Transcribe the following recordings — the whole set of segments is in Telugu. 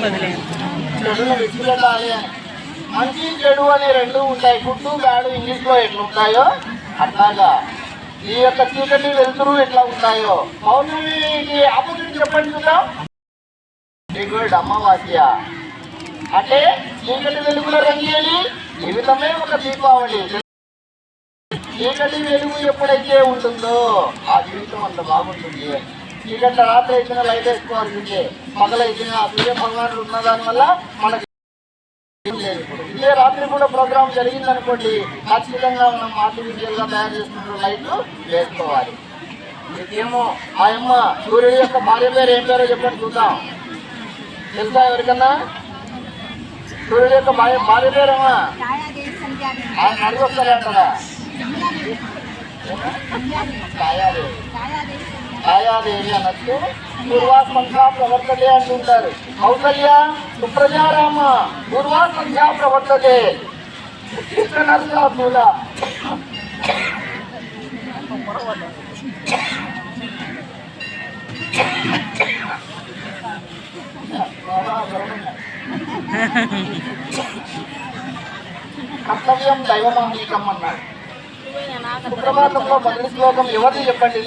చెడును విడిచిపెట్టాలి అని. మంచి చెడు అని రెండు ఉంటాయి. గుడ్డు బ్యాడు ఇంగ్లీష్లో ఎట్లా ఉంటాయో అట్లాగా ఈ యొక్క చీకటి వెలుతురు ఎట్లా ఉంటాయో. పౌర్ణమికి ఆపోజిట్ చెప్పండి చూద్దాం. గుడ్ అమావాస్య అంటే చీకటి వెలుగుల రంగేలి జీవితమే ఒక దీపావళి. చీకటి వెలుగు ఎప్పుడైతే ఉంటుందో ఆ జీవితం అంత బాగుంటుంది. చీకటి రాత్రి అయితేనే లైట్ వేసుకోవాల్సిందే, పగలైతేనే ఆ సూర్య భగవానుడు ఉన్న దానివల్ల మనకి ఇదే రాత్రి కూడా ప్రోగ్రామ్ జరిగిందనుకోండి, ఖచ్చితంగా మనం ఆర్టిఫిషియల్ గా తయారు చేసుకుంటున్న లైట్లు వేసుకోవాలి. ఏమో ఆ అమ్మ సూర్యుడి యొక్క భార్య పేరు ఏం పేరో చెప్పండి చూద్దాం. తెలుసా ఎవరికన్నా? సూర్యుడి యొక్క భార్య పేరేమా ఆయన అడిగొస్తారే అంటారా? ఛాయాదేవి అన్నట్టు పూర్వాసంధ్యా ప్రవర్తతే అంటుంటారు. కౌసల్య సుప్రజారామ పూర్వాసంధ్యా ప్రవర్తతే నరసాసుల. కర్తవ్యం దైవమాంగీకం అన్నాడు. సుప్రభాతంలో మొదటి శ్లోకం ఎవరిది చెప్పండి?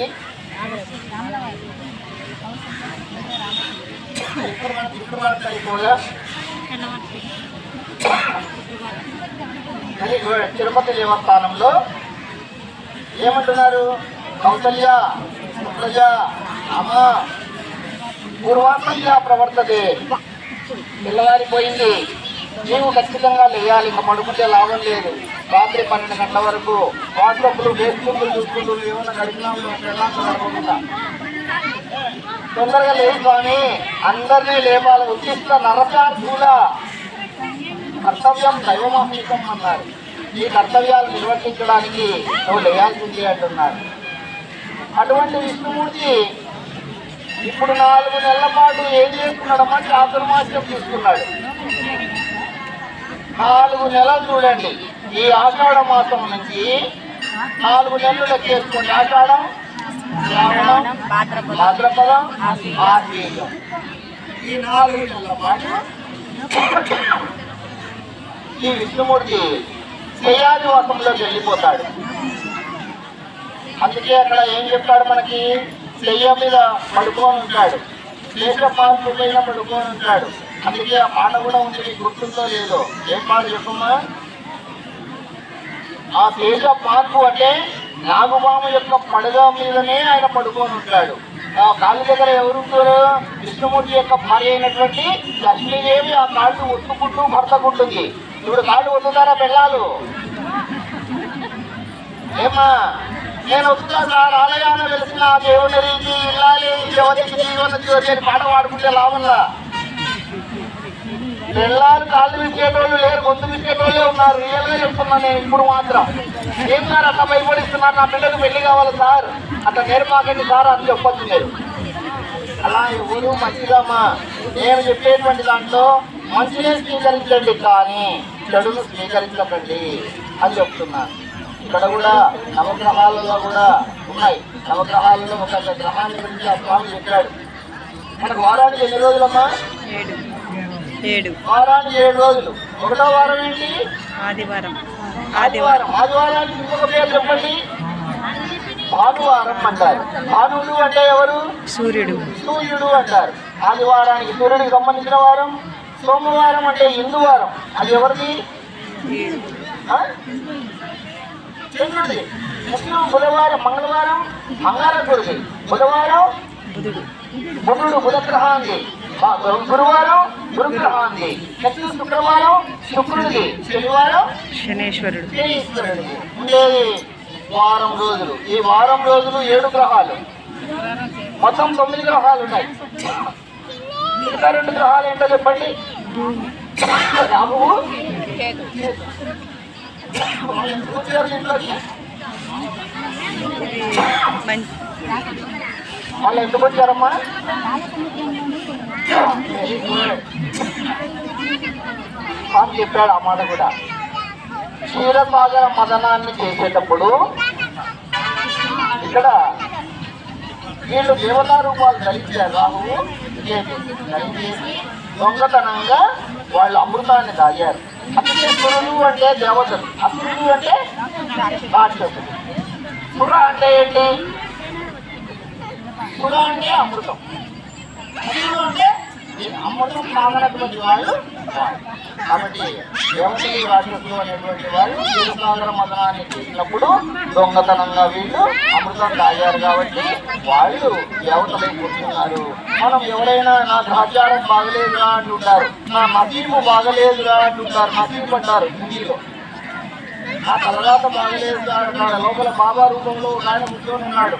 తిరుపతి దేవస్థానంలో ఏమంటున్నారు? కౌసల్య సుప్రజ అమ్మ పూర్వాసంధ్యా ప్రవర్తతే. తెల్లవారిపోయింది, నీవు ఖచ్చితంగా లేయాలి, ఇంకా పడుకుంటే లాభం లేదు. రాత్రి 12 గంటల వరకు వాట్సాప్లు ఫేస్బుక్లు చూసుకుంటూ ఏమన్నా గడిపినా తొందరగా లేదు స్వామి, అందరినీ లేపాలి. ఉచిత నరసార్థుల కర్తవ్యం దైవమాహ్మికం అన్నారు. ఈ కర్తవ్యాలు నిర్వర్తించడానికి నువ్వు లేయాల్సింది అంటున్నారు. అటువంటి విష్ణుమూర్తి ఇప్పుడు 4 నెలల పాటు ఏం చేస్తున్నాడమ్మా? చాతుర్మాస్యం తీసుకున్నాడు. 4 నెలలు చూడండి. ఈ ఆషాఢ మాసం నుంచి 4 నెలలు లెక్కేసుకోండి. ఆషాఢం, శ్రావణం, భాద్రపదం, ఆశ్వీజం. ఈ 4 నెలల పాటు ఈ విష్ణుమూర్తి శయ్యాదివాసంలోకి వెళ్ళిపోతాడు. అందుకే అక్కడ ఏం చెప్పాడు మనకి? శయ్య మీద పడుకొని ఉంటాడు, శేషపాలు పైన పడుకొని ఉంటాడు. అందుకే ఆ పాట కూడా ఉంది, మీకు గుర్తుందో లేదో? ఏం పాట చెప్పమ్మా? ఆ శేష పార్పు అంటే నాగుమామ యొక్క పడగ మీదనే ఆయన పడుకొని ఉంటాడు. ఆ కాళ్ళ దగ్గర ఎవరుంటారు? విష్ణుమూర్తి యొక్క భార్య అయినటువంటి లక్ష్మీదేవి ఆ కాళ్ళు ఒత్తుకుంటూ భర్తకుంటుంది. ఇప్పుడు కాళ్ళు ఒత్తుతారా పిల్లలు? ఏమా నేను వస్తున్నా సార్, ఆలయాన వెలిసిన దేవుని రీతి ఇల్లాలి యువతికి జీవన జ్యోతి పాట పాడుకుంటే లాభంలా. పిల్లలు కాళ్ళు విసికేటోళ్ళు లేరు, గొంతు విసికేటోళ్ళే ఉన్నారు. రియల్ గా చెప్తున్నాను నేను. ఇప్పుడు మాత్రం ఏం సార్ అట్లా భయపడిస్తున్నారు? నా పిల్లలకు పెళ్లి కావాలి సార్, అట్లా నేర్పాకండి సార్ అని చెప్పొచ్చు మీరు. అలా ఎవరు మంచిదమ్మా. నేను చెప్పేటువంటి దాంట్లో మంచినే స్వీకరించండి, కానీ చెడును స్వీకరించకండి అని చెప్తున్నాను. ఇక్కడ కూడా నవగ్రహాలలో కూడా ఉన్నాయి. నవగ్రహాలలో ఒక గ్రహాన్ని గురించి ఆ స్వామి చెప్పాడు. మనకు వారానికి ఎన్ని రోజులమ్మా? 7. వారానికి 7 రోజులు. 1వ వారం ఏంటి? ఆదివారం. ఆదివారానికి ఇంకొక పేరు చెప్పండి. భానువారం అంటారు. భానుడు అంటే ఎవరు? సూర్యుడు అంటారు. ఆదివారానికి సూర్యుడికి సంబంధించిన వారం. సోమవారం అంటే హిందూ వారం. అది ఎవరిది? చంద్రుడిది. బుధవారం మంగళవారం మంగళగురుది. బుధవారం బుధుడు బుధగ్రహాన్ని. గురువారం గురుగ్రహాన్ని. నెక్స్ట్ శుక్రవారం శుక్రుడిది. శనివారం శనీశ్వరుడిది. ఉండేది వారం రోజులు. ఈ వారం రోజులు 7 గ్రహాలు. మొత్తం 9 గ్రహాలు ఉన్నాయి. ఇంకా 2 గ్రహాలు ఏంటో చెప్పండి. రాహువు, వాళ్ళు ఎందుకు వచ్చారమ్మా? అని చెప్పాడు ఆ మాట కూడా. క్షీరసాగర మదనాన్ని చేసేటప్పుడు ఇక్కడ వీళ్ళు దేవతా రూపాలు ధరించారు. రాహువు ధరించేసి దొంగతనంగా వాళ్ళు అమృతాన్ని తాగారు. అసురులు అంటే దేవతలు, అసురులు అంటే రాక్షసులు. సుర అంటే ఏంటి? సుర అంటే అమృతం, అసురులు అంటే అమృతం తాగనటువంటి వాళ్ళు. కాబట్టి దేవతలు రాక్షసులు అనేటువంటి వాళ్ళు క్షీరసాగర మదనాన్ని చేసినప్పుడు దొంగతనంగా వీళ్ళు అమృతం తాగారు కాబట్టి వాళ్ళు దేవతలై కూర్చున్నారు. మనం ఎవరైనా నాకు ఆచారం బాగలేదురా అంటుంటారు, నా మసీము బాగలేదురా అంటుంటారు, మసీము అంటారు హిందీలో. నా తలరాత బాగలేదురా అంటున్నాడు. లోపల బాబా రూపంలో ఒక ఆయన కూర్చొని ఉన్నాడు.